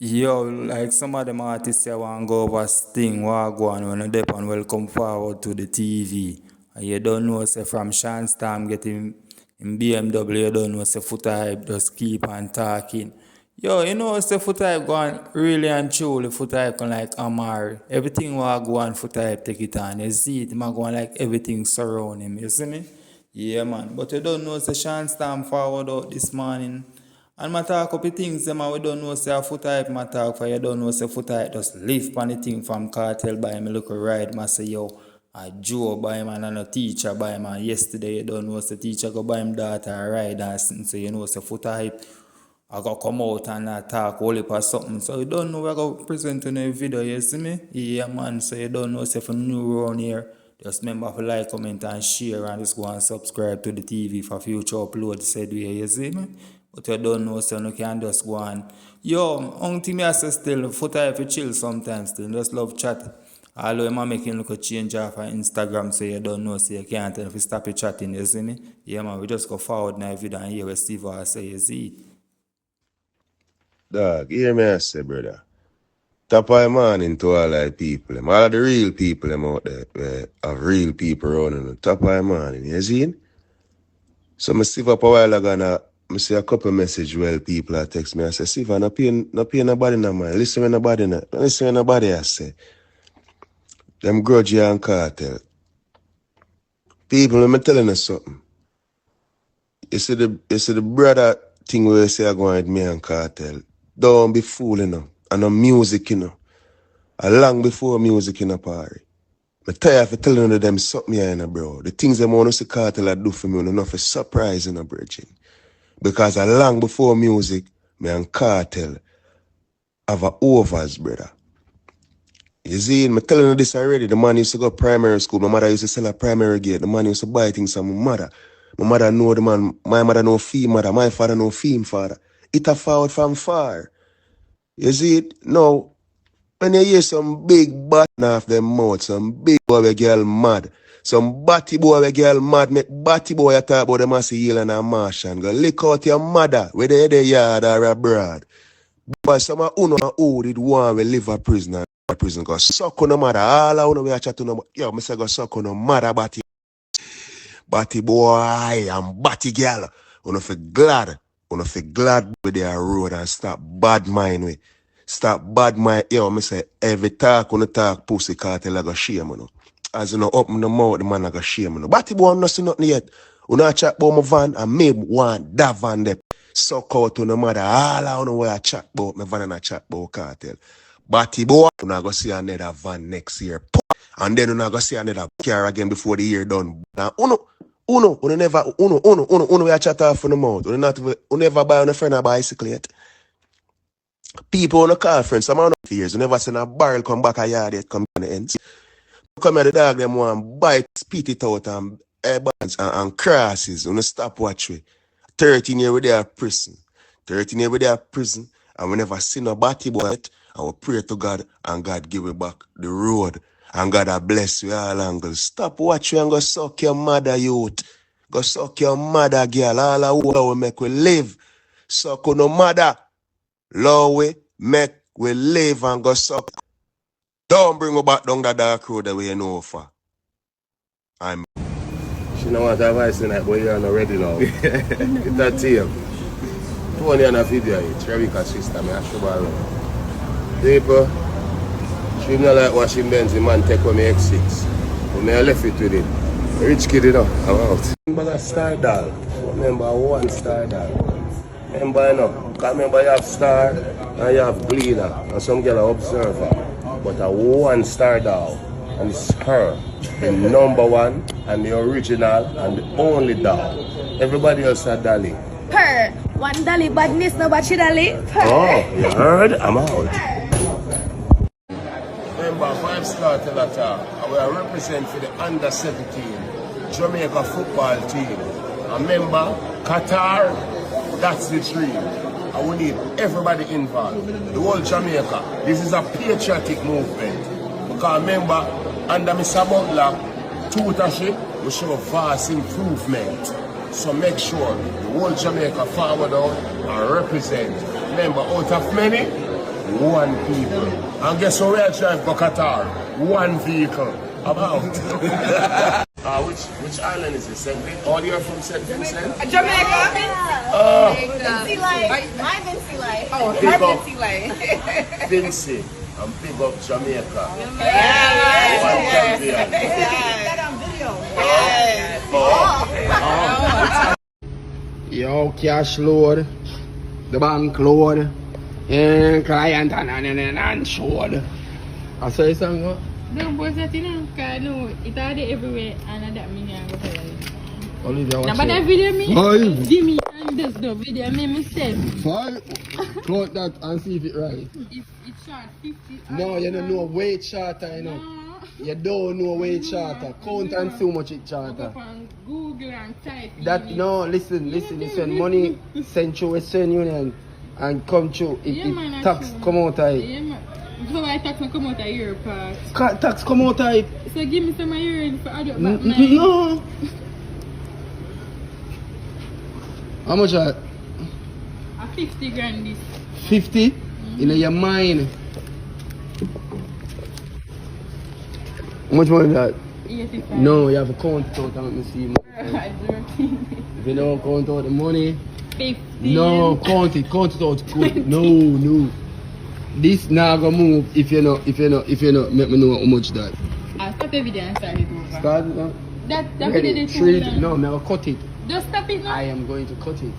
Yo, like some of them artists say want go over Sting, Wagwan, when they and welcome forward to the TV. And you don't know, say from Shawn Storm getting in BMW, you don't know, say Foota Hype just keep on talking. Yo, you know, say Foota Hype going really and truly, Foota Hype going like Amari. Everything Wagwan, Foota Hype take it on. You see it, man going like everything surround him, you see me? Yeah, man. But you don't know, say Shawn Storm forward out this morning. And I talk up the things them we don't know say a foot type I talk for you don't know say foot type just lift on the thing from cartel by me look ride I say yo a Joe buy him and a teacher buy him and yesterday you don't know say teacher go buy him daughter a ride and so you know say foot type I go come out and talk whole heap of something. So you don't know we go present in a video, you see me? Yeah man, so you don't know say for new around here. Just remember to like, comment and share and just go and subscribe to the TV for future uploads said way, you see me? But you don't know so you can just go on. Yo, only thing I say still, Foota if you chill sometimes still, just love chat. Although I'm making look a change off on Instagram so you don't know so you can't tell if you stop your chatting, you see me? Yeah man, we just go forward now video and hear what Steve say, you see it. Dog, hear me I say, brother. Top of the morning to all the people, them. All of the real people them out there, of real people running the top of the morning, you see? So I see up a while ago and I see a couple message well people that text me. I say, Siva, no pay nobody no mind. Listen when nobody no. Listen when nobody I say. Them grudge and cartel. People, let me telling you something. You see the brother thing where you say I go with me and cartel. Don't be fooling them. And no music, you know. Long before music in a party. I'm tired of telling them something here, you know, bro. The things them want to see cartel do for me, enough is surprising, you know, bridging. Because long before music, me and cartel have a overs, brother. You see, I'm telling you this already. The man used to go primary school. My mother used to sell a primary gate. The man used to buy things from my mother. My mother know the man. My mother know fee mother. My father know fee father. It a forward from far. You see it? Now, when you hear some big button off them mouth, some big boy we girl mad, some batty boy we girl mad, make batty boy you talk about them as a heal and a Martian. Go lick out your mother, whether they yard or abroad. But some of uno who did want we live a prisoner. Prison go suck on no mother. All I wanna we a chat to no yo, me say go suck on no mother batty. Batty boy and batty girl. Wanna feel glad. Wanna feel glad with their road and stop bad mind with. Stop bad mind. Yo, me say every talk when you talk pussy cartel I go shame, you know. As you know, open the mouth, the man I go shame, you know. Batty boy no see nothing yet. When I chat about my van and me want that van there. Suck out to no mother. All I know where I chat about my van and I chat about cartel. Batty boy, you're not going to see another van next year. And then you're not going to see another car again before the year done. Now, uno, we a chat off in the mouth. You never buy on a friend a bicycle yet. People on a car friends, some of the years, you never seen a barrel come back a yard yet, come to the ends. Come here, the dog, them want bite, spit it out, and airbags and crosses. You stop watch we. 13 years with their prison. 13 years with their prison. And we never seen a batty boy yet. And we pray to God and God give you back the road. And God will bless you all angles. Stop watching and go suck your mother, youth. Go suck your mother, girl. All the way we make we live. Suck on no mother. Lord, we make we live and go suck. Don't bring me back down the dark road that we know for. She know what advice in that, but you're not ready now. It's that team. Tony on a video, it's Rebecca's sister, I show her. People, she not like washing Benz, man take with me X6. But I left it with it. Rich kid, you know, I'm out. Remember that star doll? Remember one star doll? Remember, you know, because remember you have star and you have gleaner and some girl are observer. But a one star doll, and it's her, the number one and the original and the only doll. Everybody else are dolly. Her. One dolly badness, no but she dolly. Her. Oh, you heard? I'm out. Remember, Vybz Kartel and we are represent for the under 17 Jamaica football team. And remember, Qatar, that's the dream. And we need everybody involved. The whole Jamaica. This is a patriotic movement. Because remember, under Mr. Butler, tutorship, we show vast improvement. So make sure the whole Jamaica forward out and represent. Remember, out of many, one people. And guess what we are driving for Qatar? One vehicle. About. Which island is this? St. Vincent? Oh, you're from St. Vincent? Jamaica. Vinci Life. My Vinci Life. Oh, Big her up. Vinci Life. Vinci. And big up Jamaica. Yes. One champion. That on video. Yo, cash load, the bank load, and client and showed. I say something. Don't post that in because no, it are there everywhere and that means I'm going to tell you. Olivia, Now, but that video me, Five. give me and this the video me myself. 5. Close that and see if it right. If it's short 50. No, you don't know weight charter, you know. No. You don't know weight charter. Count and see how much it Go charter. up on Google and type. That in no, listen. You send money, send through Western Union, and come through. Yeah, man, It tax actually. come out of it. Yeah, man. So I tax come out of your part. Tax come out of it. So give me some of your for I don't back No. How much are a 50 grand this. 50 in your mind? How much money is that? 85. No, you have a count it out and let me see. I don't think. If you don't count out the money, 50. no, count it out good. No. This now gonna move if you not make me know how much that. I'll stop the video and start it over. Start it now. That Ready? video is too Three. long. No, I'm gonna cut it. Just stop it now. I am going to cut it.